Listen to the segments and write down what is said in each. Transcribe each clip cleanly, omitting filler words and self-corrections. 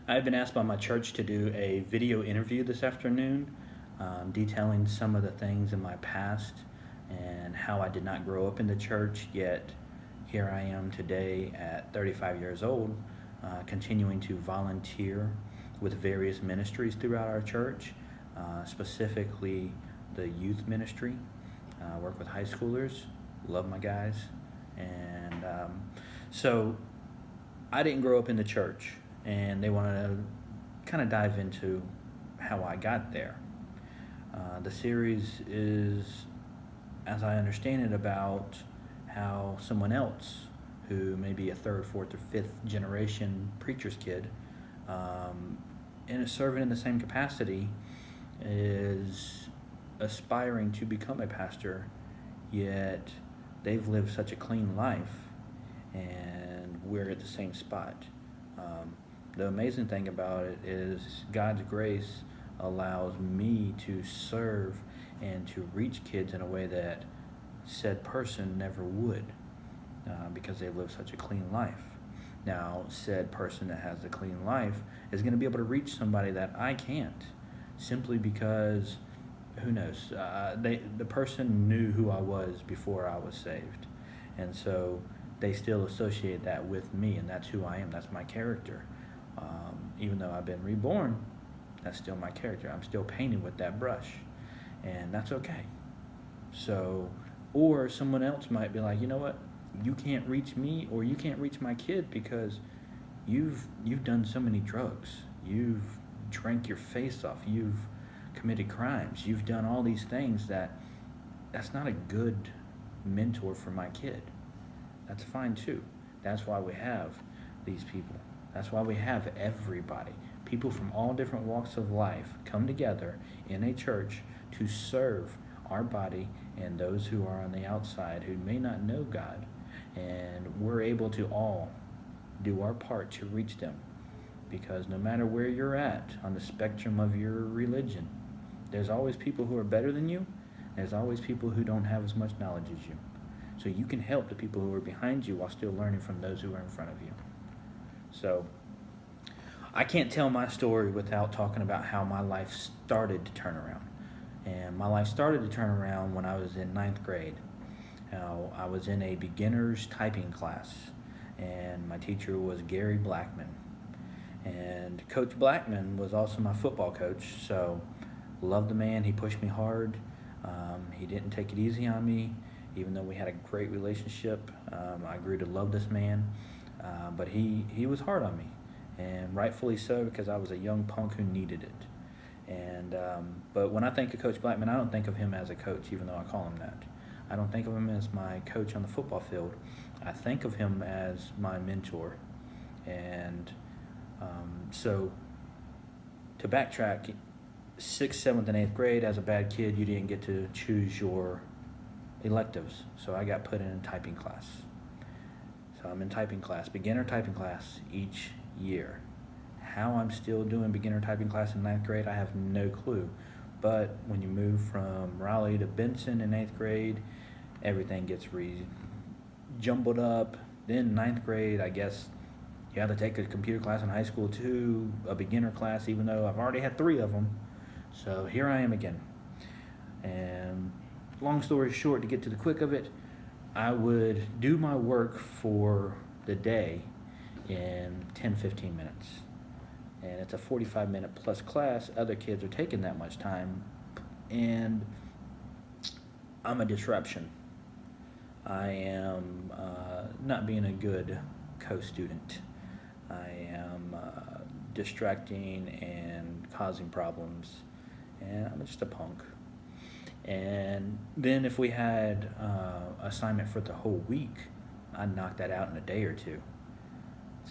I've been asked by my church to do a video interview this afternoon, detailing some of the things in my past and how I did not grow up in the church, yet here I am today at 35 years old, continuing to volunteer with various ministries throughout our church, specifically the youth ministry. Work with high schoolers, love my guys, and so I didn't grow up in the church, and they wanted to kind of dive into how I got there. The series is, as I understand it, about how someone else who may be a third, fourth, or fifth generation preacher's kid, and is serving in the same capacity, is aspiring to become a pastor, yet they've lived such a clean life, and we're at the same spot. The amazing thing about it is God's grace allows me to serve and to reach kids in a way that said person never would, because they live such a clean life. Now, said person that has a clean life is going to be able to reach somebody that I can't, simply because, who knows, the person knew who I was before I was saved, and so they still associate that with me, and that's who I am. That's my character. Even though I've been reborn, that's still my character. I'm still painted with that brush, and that's okay. So, or someone else might be like, you know what, you can't reach me, or you can't reach my kid because you've done so many drugs, you've drank your face off, you've committed crimes, you've done all these things that's not a good mentor for my kid. That's fine too. That's why we have these people. That's why we have everybody. People from all different walks of life come together in a church to serve our body and those who are on the outside who may not know God. And we're able to all do our part to reach them, because no matter where you're at on the spectrum of your religion, there's always people who are better than you. There's always people who don't have as much knowledge as you. So you can help the people who are behind you while still learning from those who are in front of you. So I can't tell my story without talking about how my life started to turn around. And my life started to turn around when I was in ninth grade. Now, I was in a beginner's typing class, and my teacher was Gary Blackmon. And Coach Blackmon was also my football coach, so loved the man. He pushed me hard. He didn't take it easy on me, even though we had a great relationship. I grew to love this man, but he was hard on me, and rightfully so, because I was a young punk who needed it. And but when I think of Coach Blackmon, I don't think of him as a coach, even though I call him that. I don't think of him as my coach on the football field. I think of him as my mentor. And so to backtrack, 6th, 7th, and 8th grade, as a bad kid, you didn't get to choose your electives. So I got put in typing class. So I'm in typing class, beginner typing class each year. How I'm still doing beginner typing class in 9th grade, I have no clue. But when you move from Raleigh to Benson in 8th grade, everything gets jumbled up. Then 9th grade, I guess you have to take a computer class in high school too, a beginner class, even though I've already had 3 of them. So here I am again. And long story short, to get to the quick of it, I would do my work for the day in 10-15 minutes. And it's a 45-minute plus class. Other kids are taking that much time, and I'm a disruption. I am not being a good co-student. I am distracting and causing problems, and I'm just a punk. And then if we had assignment for the whole week, I'd knock that out in a day or two.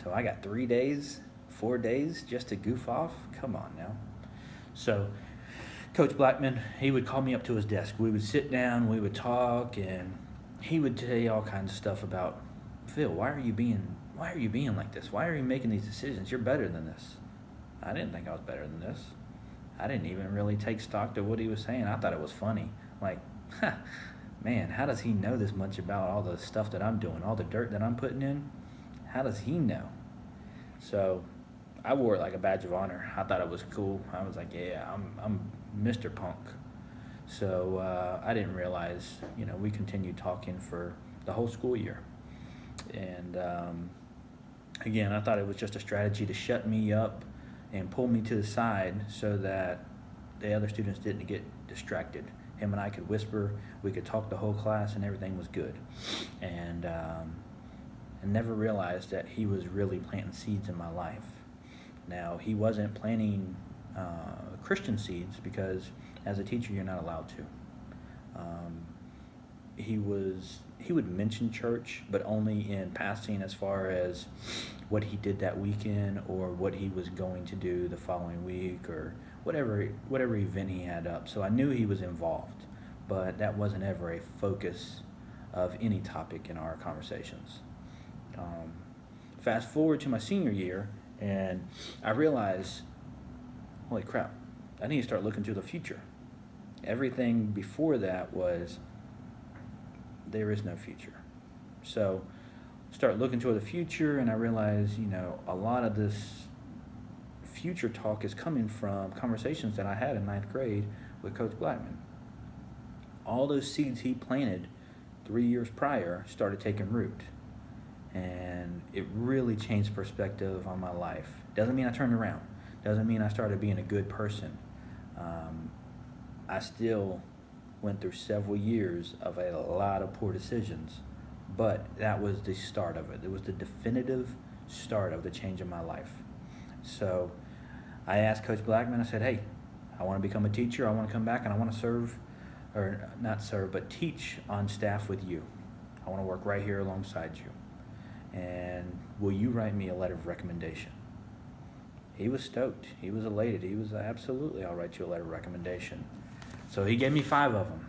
So I got 3 days, 4 days just to goof off? Come on now. So Coach Blackmon, he would call me up to his desk. We would sit down, we would talk, and he would say all kinds of stuff about, Phil, why are you being like this? Why are you making these decisions? You're better than this. I didn't think I was better than this. I didn't even really take stock to what he was saying. I thought it was funny. Like, man, how does he know this much about all the stuff that I'm doing, all the dirt that I'm putting in? How does he know? So I wore it like a badge of honor. I thought it was cool. I was like, yeah, I'm Mr. Punk. So I didn't realize, we continued talking for the whole school year. And again, I thought it was just a strategy to shut me up and pull me to the side so that the other students didn't get distracted. Him and I could whisper, we could talk the whole class, and everything was good. And I never realized that he was really planting seeds in my life. Now, he wasn't planting Christian seeds because as a teacher, you're not allowed to. He would mention church, but only in passing as far as what he did that weekend or what he was going to do the following week or whatever event he had up. So I knew he was involved, but that wasn't ever a focus of any topic in our conversations. Fast forward to my senior year, and I realized, holy crap, I need to start looking to the future. Everything before that was, there is no future. So start looking toward the future, and I realized, a lot of this future talk is coming from conversations that I had in 9th grade with Coach Blackmon. All those seeds he planted 3 years prior started taking root. And it really changed perspective on my life. Doesn't mean I turned around. Doesn't mean I started being a good person. I still went through several years of a lot of poor decisions, but that was the start of it. It was the definitive start of the change in my life. So I asked Coach Blackmon, I said, hey, I want to become a teacher. I want to come back and I want to serve, or not serve, but teach on staff with you. I want to work right here alongside you. And will you write me a letter of recommendation? He was stoked. He was elated. He was absolutely, I'll write you a letter of recommendation. So he gave me 5 of them.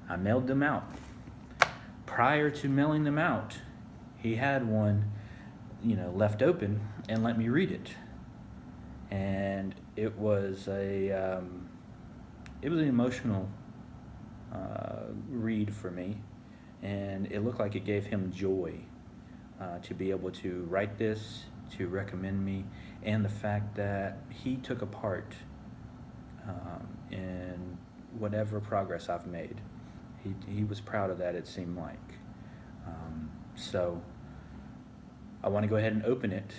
I mailed them out. Prior to mailing them out, he had one, left open and let me read it. And it was an emotional read for me, and it looked like it gave him joy to be able to write this, to recommend me, and the fact that he took a part in whatever progress I've made. He was proud of that, it seemed like. So I want to go ahead and open it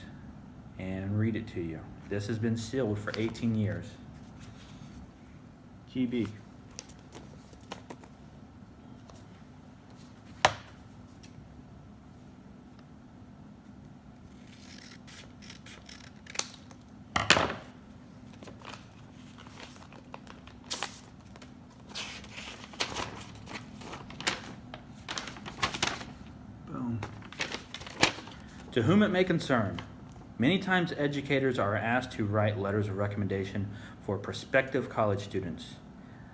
and read it to you. This has been sealed for 18 years. GB. Boom. To whom it may concern, many times educators are asked to write letters of recommendation for prospective college students.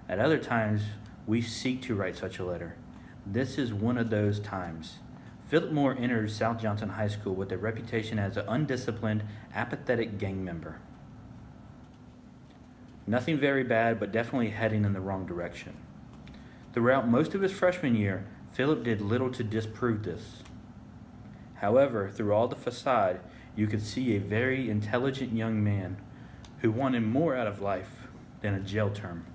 At other times, we seek to write such a letter. This is one of those times. Philip Moore entered South Johnson High School with a reputation as an undisciplined, apathetic gang member. Nothing very bad, but definitely heading in the wrong direction. Throughout most of his freshman year, Philip did little to disprove this. However, through all the facade, you could see a very intelligent young man who wanted more out of life than a jail term.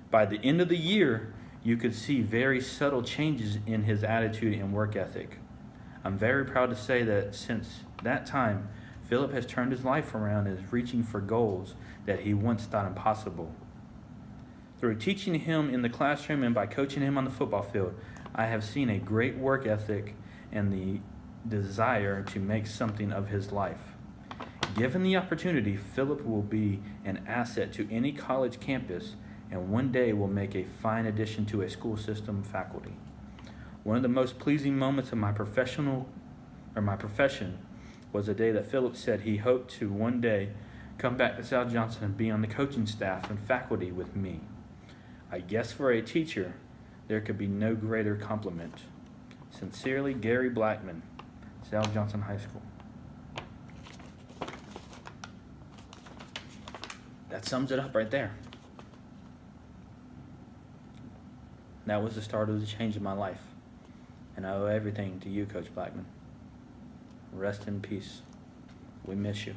By the end of the year, you could see very subtle changes in his attitude and work ethic. I'm very proud to say that since that time, Philip has turned his life around and is reaching for goals that he once thought impossible. Through teaching him in the classroom and by coaching him on the football field, I have seen a great work ethic and the desire to make something of his life. Given the opportunity, Philip will be an asset to any college campus and one day will make a fine addition to a school system faculty. One of the most pleasing moments of my profession was the day that Philip said he hoped to one day come back to South Johnson and be on the coaching staff and faculty with me. I guess for a teacher, there could be no greater compliment. Sincerely, Gary Blackmon, South Johnson High School. That sums it up right there. That was the start of the change in my life. And I owe everything to you, Coach Blackmon. Rest in peace. We miss you.